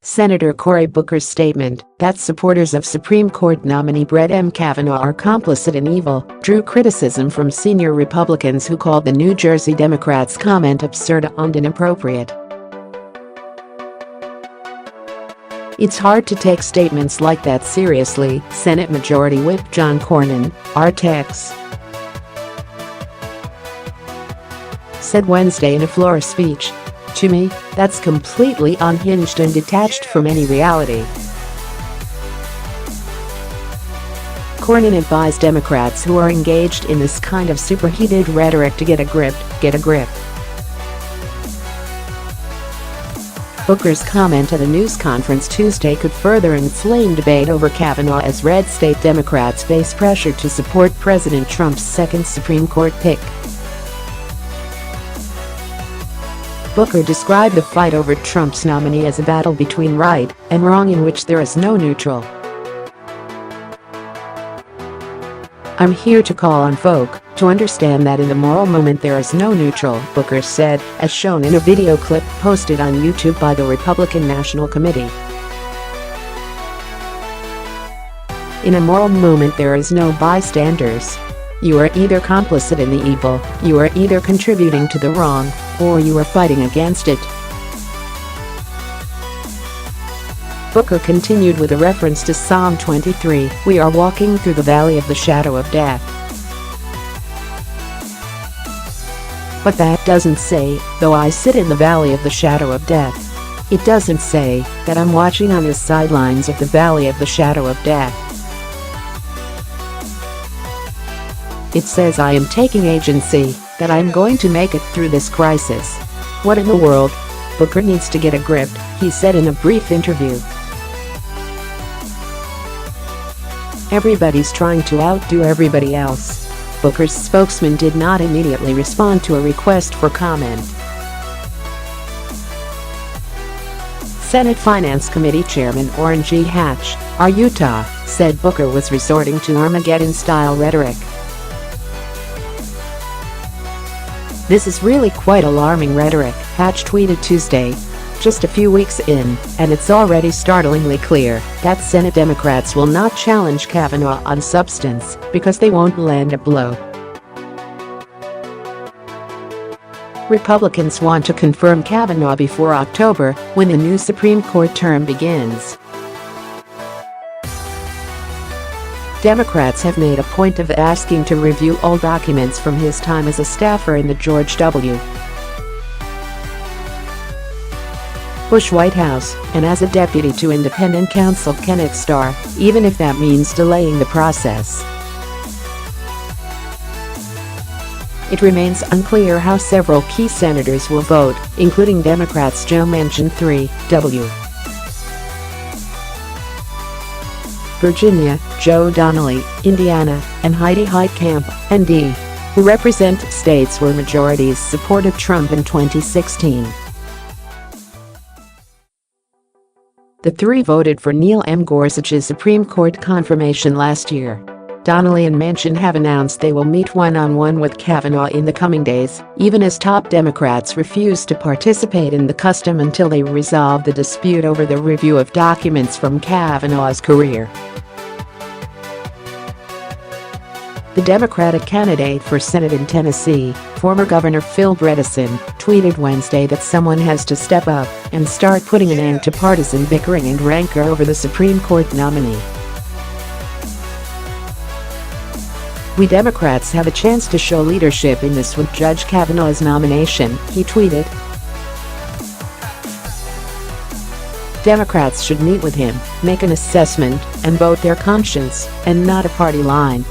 Senator Cory Booker's statement that supporters of Supreme Court nominee Brett M. Kavanaugh are complicit in evil drew criticism from senior Republicans who called the New Jersey Democrats' comment absurd and inappropriate. "It's hard to take statements like that seriously," Senate Majority Whip John Cornyn, R-Tex, said Wednesday in a floor speech. "To me, that's completely unhinged and detached from any reality." Cornyn advised Democrats who are engaged in this kind of superheated rhetoric to get a grip. Booker's comment at a news conference Tuesday could further inflame debate over Kavanaugh as red state Democrats face pressure to support President Trump's second Supreme Court pick. Booker described the fight over Trump's nominee as a battle between right and wrong in which there is no neutral. "I'm here to call on folk to understand that in the moral moment there is no neutral," Booker said, as shown in a video clip posted on YouTube by the Republican National Committee. "In a moral moment there is no bystanders. You are either complicit in the evil, you are either contributing to the wrong, or you are fighting against it." Booker continued with a reference to Psalm 23, "We are walking through the valley of the shadow of death. But that doesn't say, though I sit in the valley of the shadow of death. It doesn't say that I'm watching on the sidelines of the valley of the shadow of death. It says I am taking agency, that I'm going to make it through this crisis. What in the world? Booker needs to get a grip," he said in a brief interview. "Everybody's trying to outdo everybody else." Booker's spokesman did not immediately respond to a request for comment. Senate Finance Committee Chairman Orrin Utah, said Booker was resorting to Armageddon-style rhetoric. "This is really quite alarming rhetoric," Hatch tweeted Tuesday. "Just a few weeks in, and it's already startlingly clear that Senate Democrats will not challenge Kavanaugh on substance because they won't land a blow. Republicans want to confirm Kavanaugh before October, when the new Supreme Court term begins. Democrats have made a point of asking to review all documents from his time as a staffer in the George W. Bush White House and as a deputy to independent counsel Kenneth Starr, even if that means delaying the process. It remains unclear how several key senators will vote, including Democrats Joe Manchin III, W. Virginia, Joe Donnelly, Indiana, and Heidi Heitkamp, ND, who represent states where majorities supported Trump in 2016. The three voted for Neil M. Gorsuch's Supreme Court confirmation last year. Donnelly and Manchin have announced they will meet one-on-one with Kavanaugh in the coming days, even as top Democrats refuse to participate in the custom until they resolve the dispute over the review of documents from Kavanaugh's career. The Democratic candidate for Senate in Tennessee, former Governor Phil Bredesen, tweeted Wednesday that someone has to step up and start putting an end to partisan bickering and rancor over the Supreme Court nominee. "We Democrats have a chance to show leadership in this with Judge Kavanaugh's nomination," he tweeted. "Democrats should meet with him, make an assessment, and vote their conscience, and not a party line."